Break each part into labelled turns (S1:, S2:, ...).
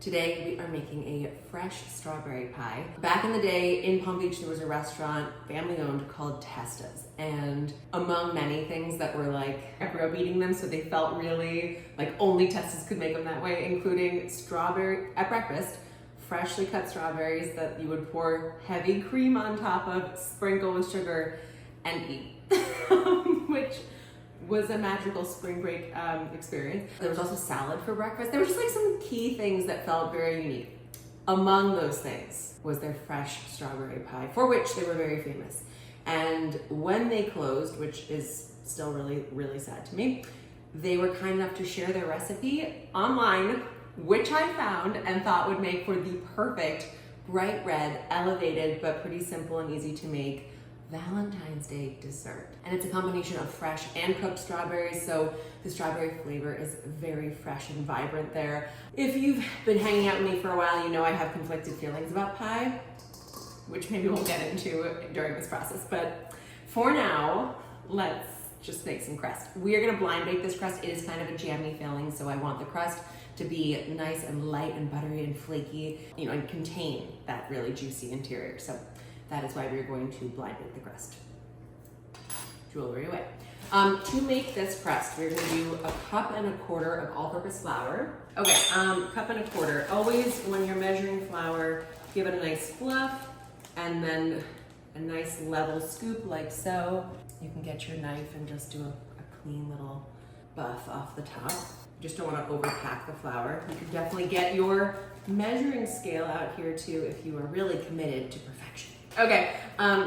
S1: Today we are making a fresh strawberry pie. Back in the day in Palm Beach, there was a restaurant, family owned, called Testa's. And among many things that were like, I grew up eating them, so they felt really like only Testa's could make them that way, including strawberry at breakfast, freshly cut strawberries that you would pour heavy cream on top of, sprinkle with sugar, and eat, which was a magical spring break experience. There was also salad for breakfast. There were just like some key things that felt very unique. Among those things was their fresh strawberry pie, for which they were very famous. And when they closed, which is still really, really sad to me, they were kind enough to share their recipe online, which I found and thought would make for the perfect bright red, elevated, but pretty simple and easy to make Valentine's Day dessert. And it's a combination of fresh and cooked strawberries, so the strawberry flavor is very fresh and vibrant there. If you've been hanging out with me for a while, you know I have conflicted feelings about pie, which maybe we'll get into during this process. But for now, let's just make some crust. We are gonna blind bake this crust. It is kind of a jammy filling, so I want the crust to be nice and light and buttery and flaky, and contain that really juicy interior. So that is why we're going to blind bake the crust. Jewelry away. To make this crust, we're gonna do 1.25 cups of all-purpose flour. Okay, 1.25 cups. Always, when you're measuring flour, give it a nice fluff, and then a nice level scoop like so. You can get your knife and just do a clean little buff off the top. You just don't want to overpack the flour. You can definitely get your measuring scale out here too if you are really committed to perfection. Okay,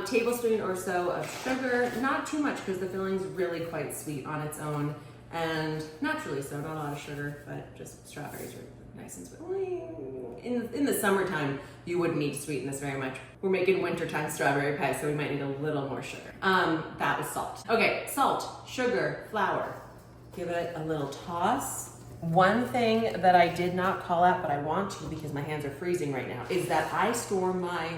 S1: tablespoon or so of sugar, not too much because the filling's really quite sweet on its own, and naturally so, not a lot of sugar, but just strawberries are nice and sweet. In the summertime, you wouldn't need to sweeten this very much. We're making wintertime strawberry pie, so we might need a little more sugar. That was salt. Okay, salt, sugar, flour. Give it a little toss. One thing that I did not call out, but I want to because my hands are freezing right now, is that I store my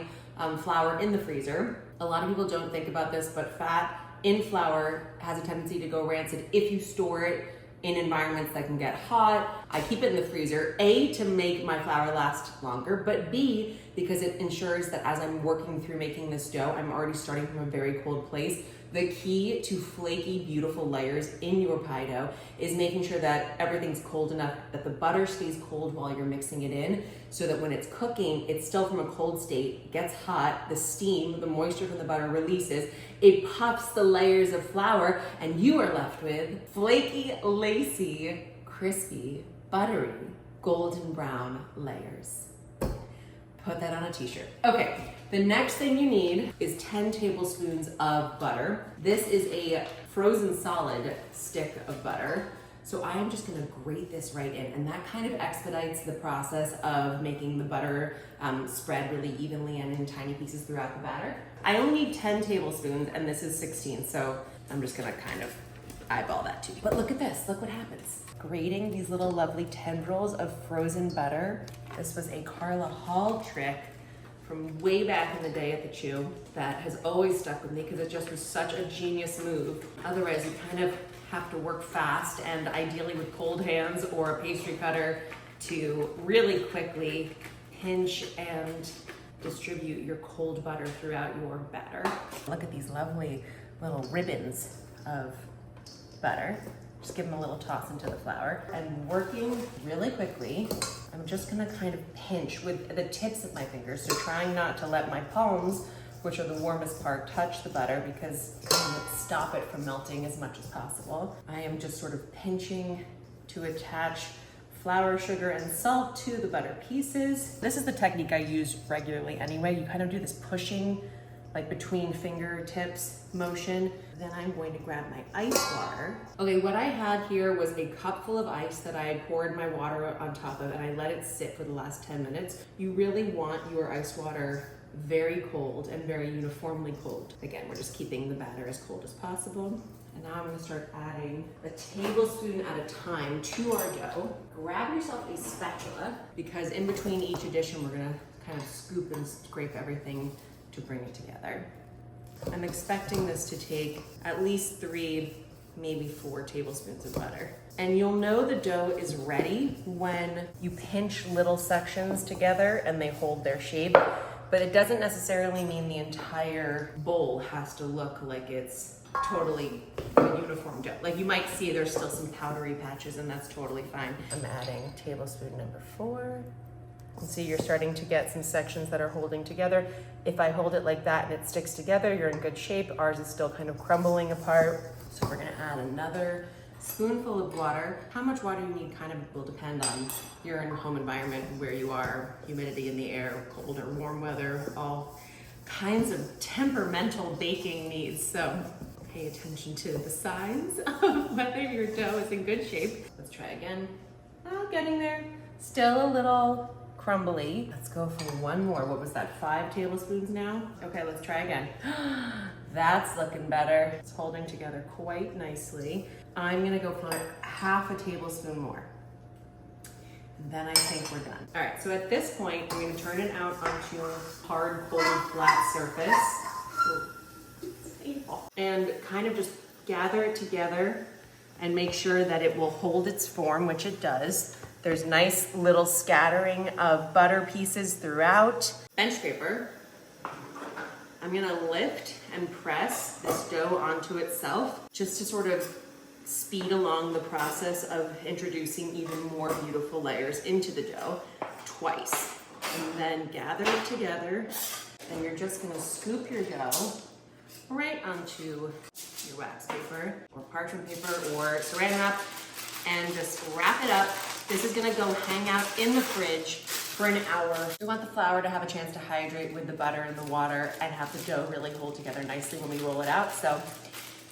S1: flour in the freezer. A lot of people don't think about this, but fat in flour has a tendency to go rancid if you store it in environments that can get hot. I keep it in the freezer, A, to make my flour last longer, but B, because it ensures that as I'm working through making this dough, I'm already starting from a very cold place. The key to flaky, beautiful layers in your pie dough is making sure that everything's cold enough that the butter stays cold while you're mixing it in, so that when it's cooking, it's still from a cold state, gets hot, the steam, the moisture from the butter releases, it puffs the layers of flour, and you are left with flaky, lacy, crispy, buttery, golden brown layers. Put that on a t-shirt. Okay, the next thing you need is 10 tablespoons of butter. This is a frozen solid stick of butter. So I am just gonna grate this right in, and that kind of expedites the process of making the butter spread really evenly and in tiny pieces throughout the batter. I only need 10 tablespoons, and this is 16, so I'm just gonna kind of eyeball that too. But look at this, look what happens. Grating these little lovely tendrils of frozen butter. This was a Carla Hall trick from way back in the day at the Chew that has always stuck with me because it just was such a genius move. Otherwise, you kind of have to work fast and ideally with cold hands or a pastry cutter to really quickly pinch and distribute your cold butter throughout your batter. Look at these lovely little ribbons of butter. Just give them a little toss into the flour. And working really quickly, I'm just gonna kind of pinch with the tips of my fingers, so trying not to let my palms, which are the warmest part, touch the butter because it will stop it from melting as much as possible. I am just sort of pinching to attach flour, sugar, and salt to the butter pieces. This is the technique I use regularly anyway. You kind of do this pushing, like between fingertips motion. Then I'm going to grab my ice water. Okay, what I had here was a cup full of ice that I had poured my water on top of, and I let it sit for the last 10 minutes. You really want your ice water very cold and very uniformly cold. Again, we're just keeping the batter as cold as possible. And now I'm gonna start adding a tablespoon at a time to our dough. Grab yourself a spatula, because in between each addition, we're gonna kind of scoop and scrape everything to bring it together. I'm expecting this to take at least 3, maybe 4 tablespoons of butter. And you'll know the dough is ready when you pinch little sections together and they hold their shape. But it doesn't necessarily mean the entire bowl has to look like it's totally a uniform dough. Like you might see there's still some powdery patches and that's totally fine. I'm adding tablespoon number 4. And see, you're starting to get some sections that are holding together. If I hold it like that and it sticks together, you're in good shape. Ours is still kind of crumbling apart. So we're gonna add another spoonful of water. How much water you need kind of will depend on your home environment, where you are, humidity in the air, cold or warm weather, all kinds of temperamental baking needs. So pay attention to the signs of whether your dough is in good shape. Let's try again. Oh, getting there. Still a little crumbly. Let's go for one more. What was that, 5 tablespoons now? Okay, let's try again. That's looking better. It's holding together quite nicely. I'm gonna go for half a tablespoon more. And then I think we're done. All right, so at this point, I'm gonna turn it out onto a hard, bold, flat surface. It's painful. And kind of just gather it together and make sure that it will hold its form, which it does. There's nice little scattering of butter pieces throughout. Bench scraper. I'm gonna lift and press this dough onto itself just to sort of speed along the process of introducing even more beautiful layers into the dough twice. And then gather it together, and you're just gonna scoop your dough right onto your wax paper or parchment paper or saran wrap and just wrap it up. This is gonna go hang out in the fridge for an hour. We want the flour to have a chance to hydrate with the butter and the water and have the dough really hold together nicely when we roll it out. So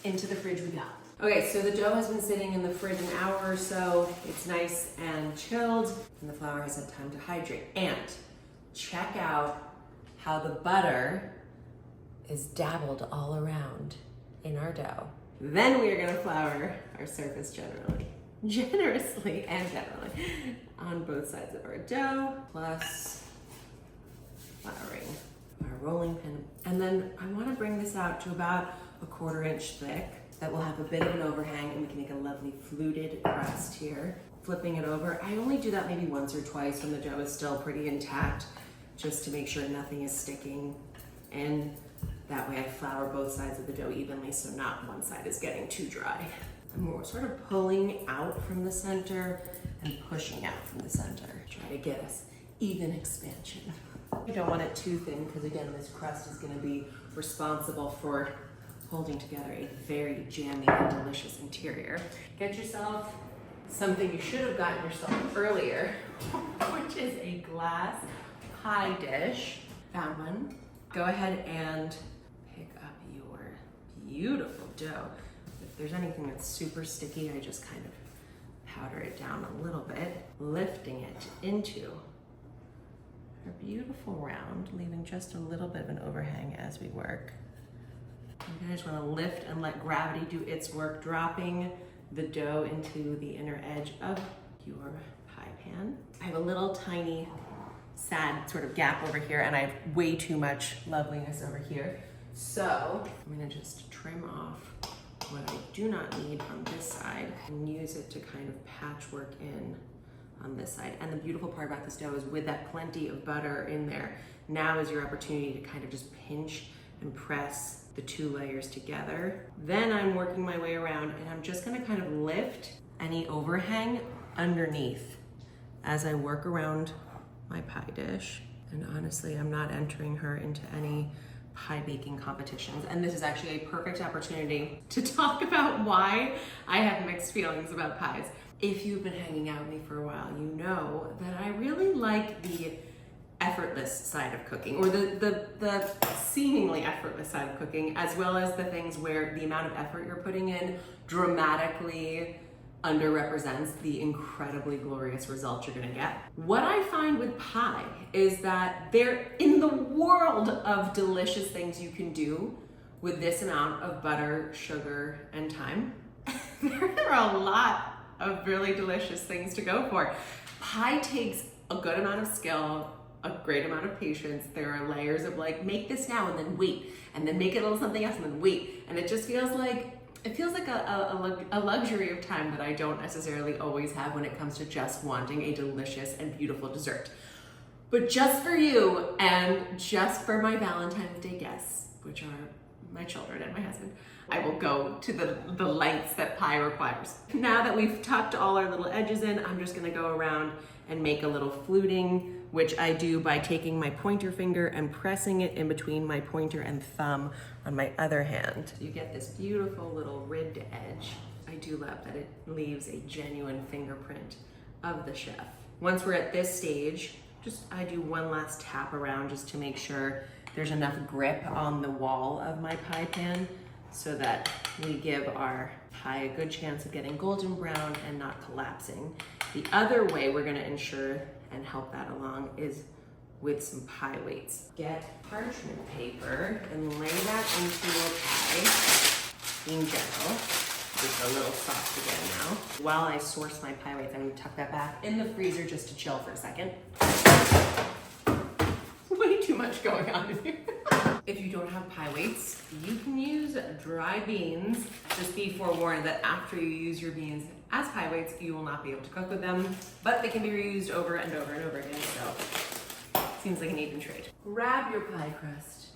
S1: into the fridge we go. Okay, so the dough has been sitting in the fridge an hour or so. It's nice and chilled, and the flour has had time to hydrate. And check out how the butter is dabbled all around in our dough. Then we are gonna flour our surface generously and generally on both sides of our dough, plus flouring our rolling pin. And then I wanna bring this out to about a 1/4 inch thick. That will have a bit of an overhang, and we can make a lovely fluted crust here. Flipping it over, I only do that maybe once or twice when the dough is still pretty intact, just to make sure nothing is sticking. And that way I flour both sides of the dough evenly, so not one side is getting too dry. And we're sort of pulling out from the center and pushing out from the center. Try to get us even expansion. You don't want it too thin, because again, this crust is gonna be responsible for holding together a very jammy and delicious interior. Get yourself something you should have gotten yourself earlier, which is a glass pie dish. Found one. Go ahead and pick up your beautiful dough. If there's anything that's super sticky, I just kind of powder it down a little bit, lifting it into a beautiful round, leaving just a little bit of an overhang as we work. You just want to lift and let gravity do its work, dropping the dough into the inner edge of your pie pan. I have a little tiny sad sort of gap over here, and I have way too much loveliness over here. So I'm gonna just trim off what I do not need on this side and use it to kind of patchwork in on this side. And the beautiful part about this dough is with that plenty of butter in there, now is your opportunity to kind of just pinch and press the 2 layers together. Then I'm working my way around, and I'm just gonna kind of lift any overhang underneath as I work around my pie dish. And honestly, I'm not entering her into any pie baking competitions. And this is actually a perfect opportunity to talk about why I have mixed feelings about pies. If you've been hanging out with me for a while, you know that I really like the effortless side of cooking, or the seemingly effortless side of cooking, as well as the things where the amount of effort you're putting in dramatically underrepresents the incredibly glorious results you're gonna get. What I find with pie is that in the world of delicious things you can do with this amount of butter, sugar, and thyme, there are a lot of really delicious things to go for. Pie takes a good amount of skill, a great amount of patience. There are layers of like, make this now and then wait, and then make it a little something else and then wait. And it just feels like It feels like a luxury of time that I don't necessarily always have when it comes to just wanting a delicious and beautiful dessert. But just for you and just for my Valentine's Day guests, which are my children and my husband, I will go to the lengths that pie requires. Now that we've tucked all our little edges in, I'm just gonna go around and make a little fluting, which I do by taking my pointer finger and pressing it in between my pointer and thumb on my other hand. You get this beautiful little ribbed edge. I do love that it leaves a genuine fingerprint of the chef. Once we're at this stage, I do one last tap around just to make sure there's enough grip on the wall of my pie pan so that we give our pie a good chance of getting golden brown and not collapsing. The other way we're gonna ensure and help that along is with some pie weights. Get parchment paper and lay that into your pie, being gentle. It's a little soft again now. While I source my pie weights, I'm gonna tuck that back in the freezer just to chill for a second. Way too much going on in here. If you don't have pie weights, you can use dry beans. Just be forewarned that after you use your beans as pie weights, you will not be able to cook with them, but they can be reused over and over and over again, so seems like an even trade. Grab your pie crust,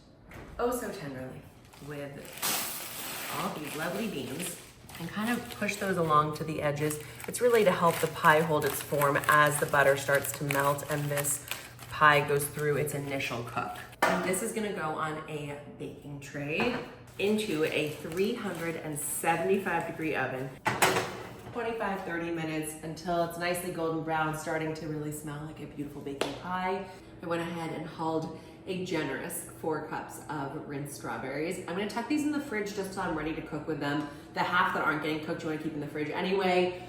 S1: oh so tenderly, with all these lovely beans, and kind of push those along to the edges. It's really to help the pie hold its form as the butter starts to melt and this pie goes through its initial cook. And this is gonna go on a baking tray into a 375 degree oven. 25-30 minutes until it's nicely golden brown, starting to really smell like a beautiful baking pie. I went ahead and hauled a generous 4 cups of rinsed strawberries. I'm gonna tuck these in the fridge just so I'm ready to cook with them. The half that aren't getting cooked you wanna keep in the fridge anyway.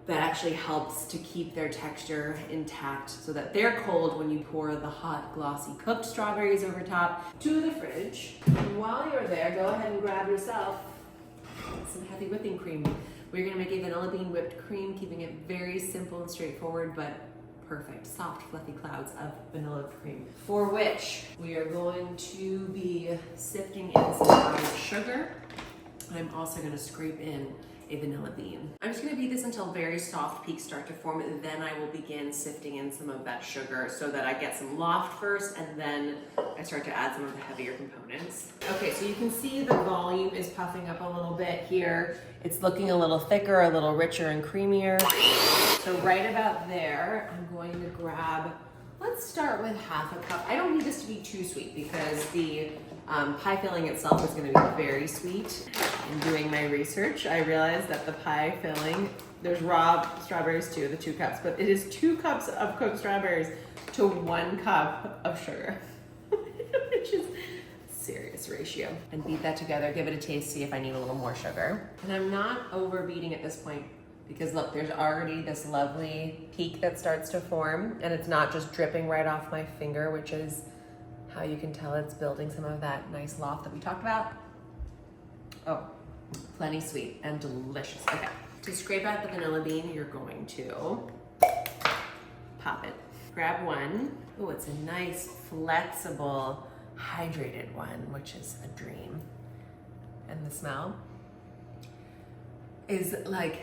S1: That actually helps to keep their texture intact so that they're cold when you pour the hot, glossy cooked strawberries over top to the fridge. And while you're there, go ahead and grab yourself some heavy whipping cream. We're gonna make a vanilla bean whipped cream, keeping it very simple and straightforward, but perfect, soft, fluffy clouds of vanilla cream. For which we are going to be sifting in some powdered sugar. I'm also gonna scrape in a vanilla bean. I'm just gonna beat this until very soft peaks start to form, and then I will begin sifting in some of that sugar so that I get some loft first, and then I start to add some of the heavier components. Okay, so you can see the volume is puffing up a little bit here. It's looking a little thicker, a little richer and creamier. So right about there, I'm going to grab, let's start with half a cup. I don't need this to be too sweet because the pie filling itself is going to be very sweet. In doing my research, I realized that the pie filling, there's raw strawberries too, the 2 cups, but it is 2 cups of cooked strawberries to 1 cup of sugar, which is a serious ratio. And beat that together, give it a taste, see if I need a little more sugar. And I'm not overbeating at this point because look, there's already this lovely peak that starts to form, and it's not just dripping right off my finger, which is how you can tell it's building some of that nice loft that we talked about. Oh, plenty sweet and delicious. Okay, to scrape out the vanilla bean, you're going to pop it. Grab one. Oh, it's a nice, flexible, hydrated one, which is a dream. And the smell is like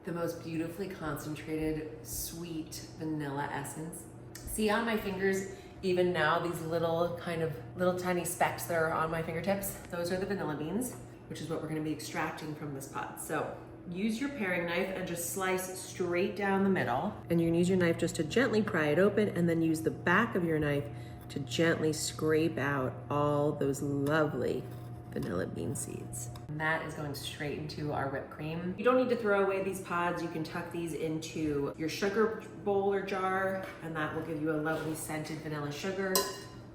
S1: the most beautifully concentrated, sweet vanilla essence. See on my fingers, even now, these little tiny specks that are on my fingertips, those are the vanilla beans, which is what we're gonna be extracting from this pot. So use your paring knife and just slice straight down the middle. And you can use your knife just to gently pry it open, and then use the back of your knife to gently scrape out all those lovely vanilla bean seeds. And that is going straight into our whipped cream. You don't need to throw away these pods. You can tuck these into your sugar bowl or jar, and that will give you a lovely scented vanilla sugar.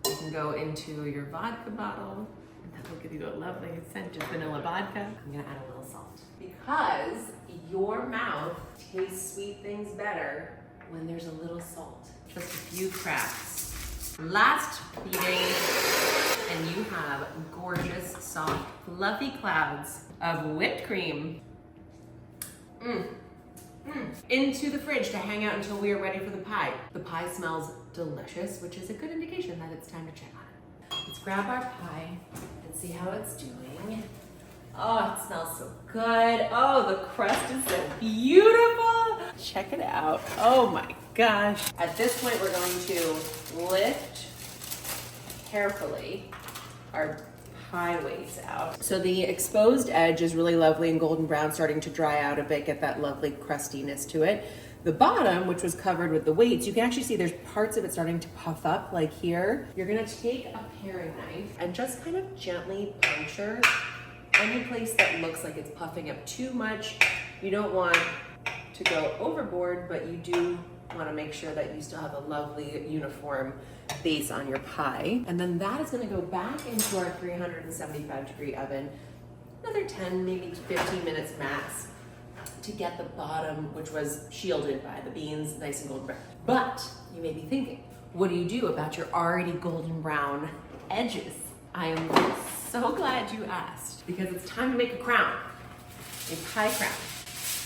S1: You can go into your vodka bottle, and that will give you a lovely scented vanilla vodka. I'm gonna add a little salt because your mouth tastes sweet things better when there's a little salt. Just a few cracks. Last beating, and you have gorgeous, soft, fluffy clouds of whipped cream. Into the fridge to hang out until we are ready for the pie. The pie smells delicious, which is a good indication that it's time to check on it. Let's grab our pie and see how it's doing. Oh, it smells so good. Oh, the crust is so beautiful. Check it out. Oh my gosh. At this point, we're going to lift carefully our pie weights out. So the exposed edge is really lovely and golden brown, starting to dry out a bit, get that lovely crustiness to it. The bottom, which was covered with the weights, you can actually see there's parts of it starting to puff up, like here. You're gonna take a paring knife and just kind of gently puncture any place that looks like it's puffing up too much. You don't want to go overboard, but you do want to make sure that you still have a lovely uniform base on your pie. And then that is going to go back into our 375-degree oven, another 10, maybe 15 minutes max, to get the bottom, which was shielded by the beans, nice and golden brown. But you may be thinking, what do you do about your already golden brown edges? I am so glad you asked, because it's time to make a crown, a pie crown.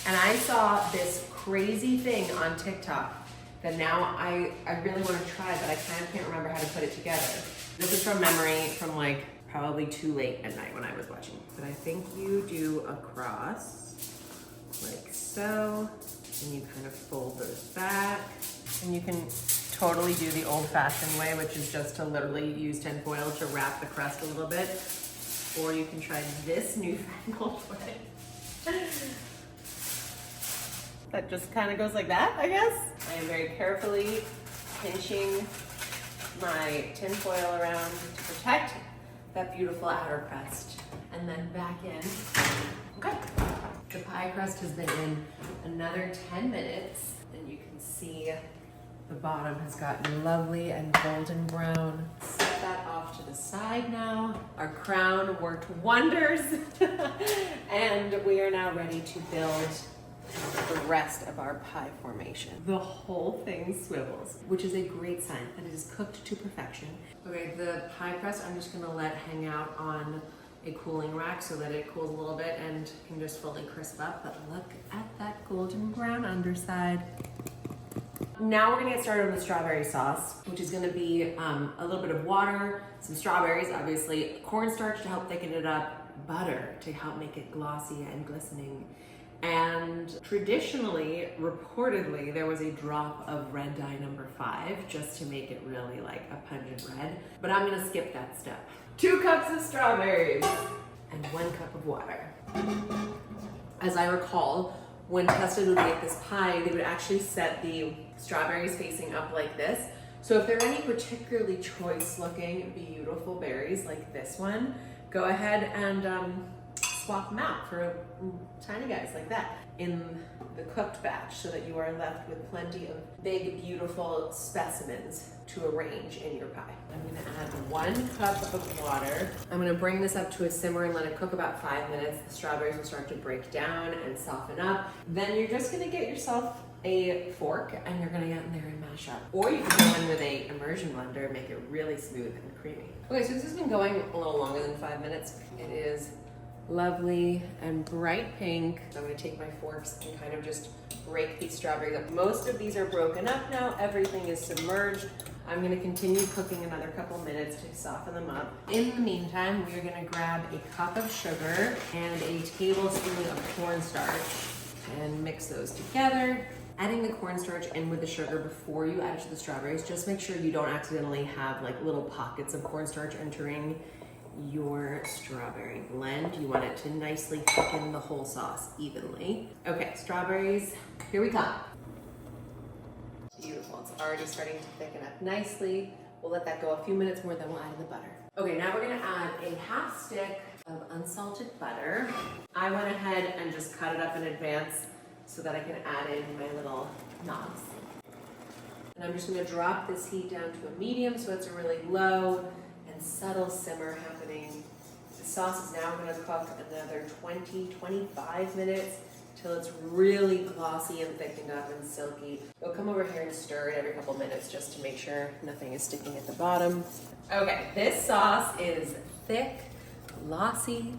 S1: And I saw this crazy thing on TikTok that now I really want to try, but I kind of can't remember how to put it together. This is from memory, from like probably too late at night when I was watching. But I think you do a cross, like so, and you kind of fold those back. And you can totally do the old-fashioned way, which is just to literally use tin foil to wrap the crust a little bit. Or you can try this newfangled way. That just kind of goes like that, I guess. I am very carefully pinching my tin foil around to protect that beautiful outer crust. And then back in. Okay. The pie crust has been in another 10 minutes, and you can see the bottom has gotten lovely and golden brown. Set that off to the side now. Our crown worked wonders. And we are now ready to build the rest of our pie formation. The whole thing swivels, which is a great sign that it is cooked to perfection. Okay, the pie crust I'm just gonna let hang out on a cooling rack so that it cools a little bit and can just fully crisp up. But look at that golden brown underside. Now we're gonna get started on the strawberry sauce, which is gonna be a little bit of water, some strawberries, obviously, cornstarch to help thicken it up, butter to help make it glossy and glistening. And traditionally, reportedly, there was a drop of red dye number 5 just to make it really like a pungent red, but I'm gonna skip that step. 2 cups of strawberries and 1 cup of water. As I recall, when Testa would make this pie, they would actually set the strawberries facing up like this. So if there are any particularly choice looking, beautiful berries like this one, go ahead and swap them out for tiny guys like that in the cooked batch so that you are left with plenty of big, beautiful specimens to arrange in your pie. I'm gonna add 1 cup of water. I'm gonna bring this up to a simmer and let it cook about 5 minutes. The strawberries will start to break down and soften up. Then you're just gonna get yourself a fork and you're gonna get in there and mash up. Or you can go in with a immersion blender, make it really smooth and creamy. Okay, so this has been going a little longer than 5 minutes. It is lovely and bright pink. So I'm gonna take my forks and kind of just break these strawberries up. Most of these are broken up now. Everything is submerged. I'm gonna continue cooking another couple minutes to soften them up. In the meantime, we are gonna grab a cup of sugar and a tablespoon of cornstarch and mix those together. Adding the cornstarch in with the sugar before you add it to the strawberries, just make sure you don't accidentally have like little pockets of cornstarch entering your strawberry blend. You want it to nicely thicken the whole sauce evenly. Okay, strawberries, here we come. Beautiful, it's already starting to thicken up nicely. We'll let that go a few minutes more, then we'll add in the butter. Okay, now we're gonna add a half stick of unsalted butter. I went ahead and just cut it up in advance so that I can add in my little knobs. And I'm just gonna drop this heat down to a medium so it's a really low and subtle simmer happening. The sauce is now gonna cook another 20-25 minutes till it's really glossy and thickened up and silky. We'll come over here and stir it every couple minutes just to make sure nothing is sticking at the bottom. Okay, this sauce is thick, glossy,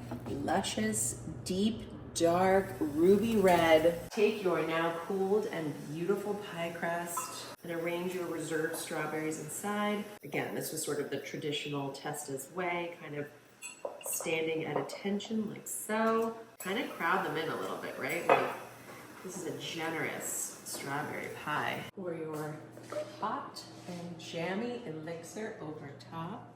S1: luscious, deep, dark, ruby red. Take your now cooled and beautiful pie crust and arrange your reserved strawberries inside. Again, this was sort of the traditional Testa's way, kind of standing at attention like so. Kind of crowd them in a little bit, right? Like, this is a generous strawberry pie. Pour your hot and jammy elixir over top.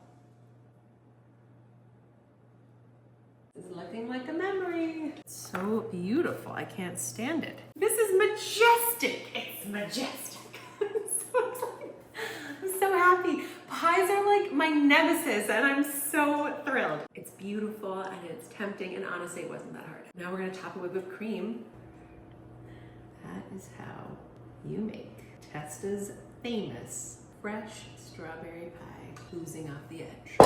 S1: This is looking like a memory. It's so beautiful, I can't stand it. This is majestic, it's majestic. I'm so happy. Pies are like my nemesis and I'm so thrilled. It's beautiful and it's tempting and honestly it wasn't that hard. Now we're gonna top it with whipped cream. That is how you make Testa's famous fresh strawberry pie oozing off the edge.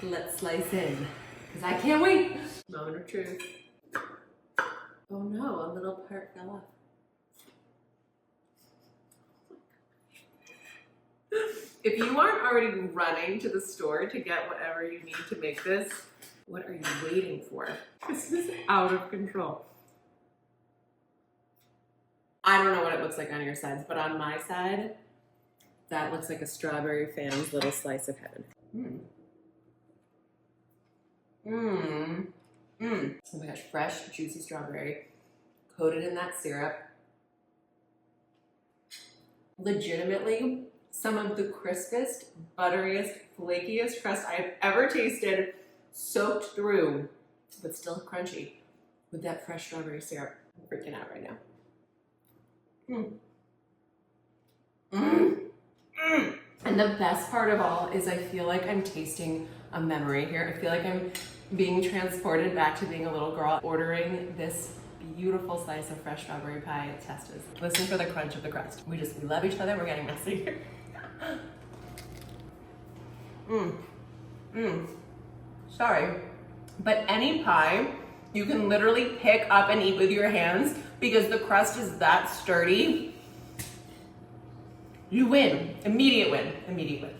S1: Let's slice in, because I can't wait. Moment of truth. Oh no, a little part fell off. If you aren't already running to the store to get whatever you need to make this, what are you waiting for? This is out of control. I don't know what it looks like on your sides, but on my side, that looks like a strawberry fan's little slice of heaven. Oh my gosh, fresh, juicy strawberry, coated in that syrup. Legitimately, some of the crispest, butteriest, flakiest crust I've ever tasted, soaked through, but still crunchy, with that fresh strawberry syrup. I'm freaking out right now. And the best part of all is I feel like I'm tasting a memory here. I feel like I'm being transported back to being a little girl, ordering this beautiful slice of fresh strawberry pie at Testa's. Listen for the crunch of the crust. We love each other, we're getting messy here. Sorry, but any pie you can literally pick up and eat with your hands because the crust is that sturdy. You win, immediate win, immediate win.